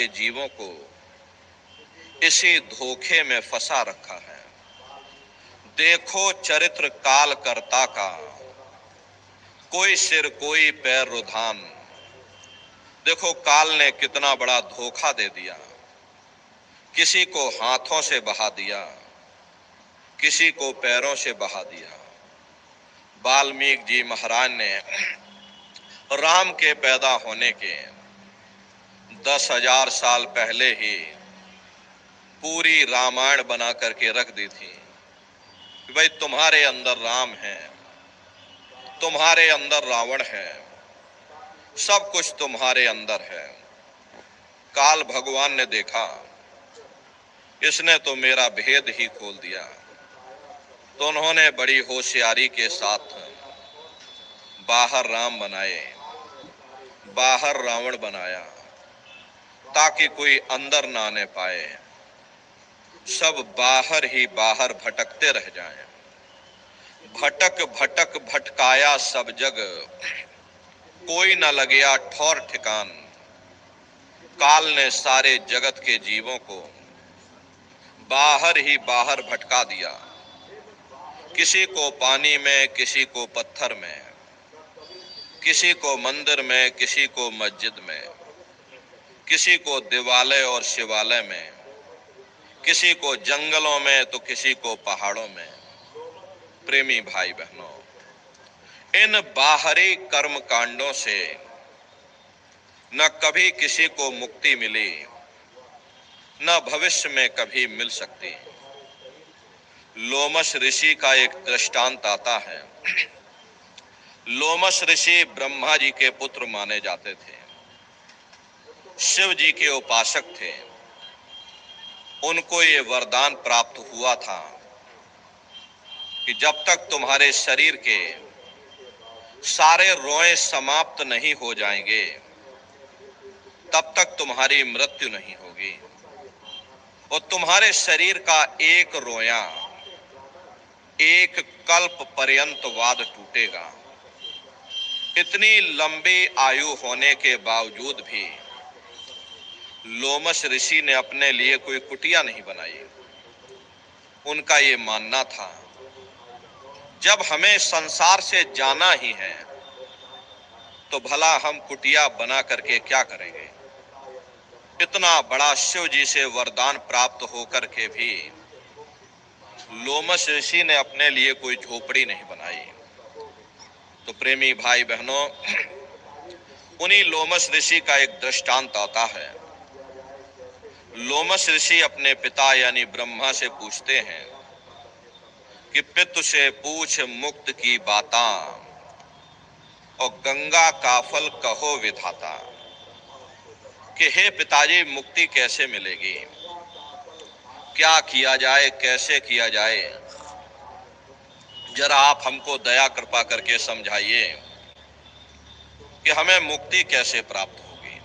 के जीवों को इसी धोखे में फंसा रखा है। देखो चरित्र काल कर्ता का, कोई सिर कोई पैर रुधान। देखो काल ने कितना बड़ा धोखा दे दिया। किसी को हाथों से बहा दिया, किसी को पैरों से बहा दिया। वाल्मीकि जी महाराज ने राम के पैदा होने के 10,000 साल पहले ही पूरी रामायण बना करके रख दी थी कि भाई तुम्हारे अंदर राम है, तुम्हारे अंदर रावण है, सब कुछ तुम्हारे अंदर है। काल भगवान ने देखा इसने तो मेरा भेद ही खोल दिया, तो उन्होंने बड़ी होशियारी के साथ बाहर राम बनाए, बाहर रावण बनाया, ताकि कोई अंदर ना आने पाए, सब बाहर ही बाहर भटकते रह जाएं। भटक भटक भटकाया सब जग, कोई न लगया ठौर ठिकान। काल ने सारे जगत के जीवों को बाहर ही बाहर भटका दिया। किसी को पानी में, किसी को पत्थर में, किसी को मंदिर में, किसी को मस्जिद में, किसी को दिवालय और शिवालय में, किसी को जंगलों में तो किसी को पहाड़ों में। प्रेमी भाई बहनों, इन बाहरी कर्म कांडों से न कभी किसी को मुक्ति मिली, न भविष्य में कभी मिल सकती। लोमश ऋषि का एक दृष्टांत आता है। लोमश ऋषि ब्रह्मा जी के पुत्र माने जाते थे, शिव जी के उपासक थे। उनको ये वरदान प्राप्त हुआ था कि जब तक तुम्हारे शरीर के सारे रोए समाप्त नहीं हो जाएंगे, तब तक तुम्हारी मृत्यु नहीं होगी और तुम्हारे शरीर का एक रोया एक कल्प पर्यंत वाद टूटेगा। इतनी लंबी आयु होने के बावजूद भी लोमश ऋषि ने अपने लिए कोई कुटिया नहीं बनाई। उनका ये मानना था जब हमें संसार से जाना ही है तो भला हम कुटिया बना करके क्या करेंगे। इतना बड़ा शिव जी से वरदान प्राप्त होकर के भी लोमश ऋषि ने अपने लिए कोई झोपड़ी नहीं बनाई। तो प्रेमी भाई बहनों, उन्हीं लोमश ऋषि का एक दृष्टांत आता है। लोमश ऋषि अपने पिता यानी ब्रह्मा से पूछते हैं कि पितु से पूछ मुक्त की बाता और गंगा का फल कहो विधाता, कि हे पिताजी मुक्ति कैसे मिलेगी, क्या किया जाए, कैसे किया जाए, जरा आप हमको दया कृपा करके समझाइए कि हमें मुक्ति कैसे प्राप्त होगी।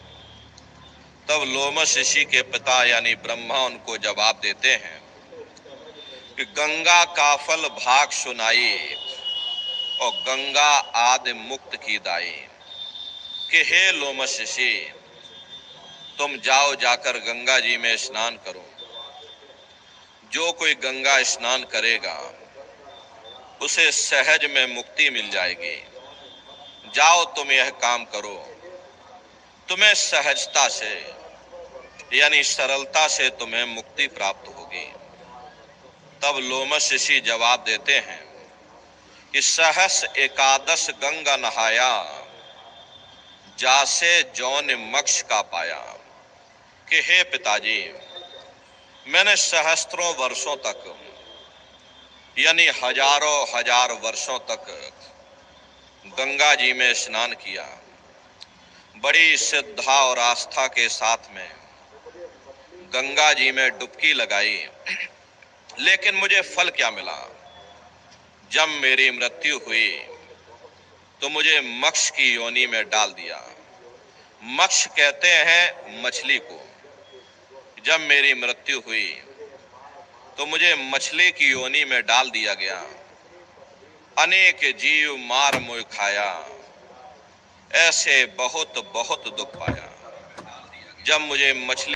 तब लोमश ऋषि के पिता यानी ब्रह्मा उनको जवाब देते हैं कि गंगा का फल भाग सुनाई और गंगा आदि मुक्त की दाई, कि हे लोमश ऋषि तुम जाओ, जाकर गंगा जी में स्नान करो। जो कोई गंगा स्नान करेगा उसे सहज में मुक्ति मिल जाएगी। जाओ तुम यह काम करो, तुम्हें सहजता से यानी सरलता से तुम्हें मुक्ति प्राप्त होगी। तब लोमश ऋषि जवाब देते हैं कि सहस एकादश गंगा नहाया, जासे जौन मक्ष का पाया, कि हे पिताजी मैंने सहस्त्रों वर्षों तक यानी हजारों हजार वर्षों तक गंगा जी में स्नान किया, बड़ी श्रद्धा और आस्था के साथ में गंगा जी में डुबकी लगाई, लेकिन मुझे फल क्या मिला। जब मेरी मृत्यु हुई तो मुझे मक्ष की योनि में डाल दिया। मक्ष कहते हैं मछली को। जब मेरी मृत्यु हुई तो मुझे मछली की योनि में डाल दिया गया। अनेक जीव मार मुझ खाया, ऐसे बहुत बहुत दुख पाया। जब मुझे मछली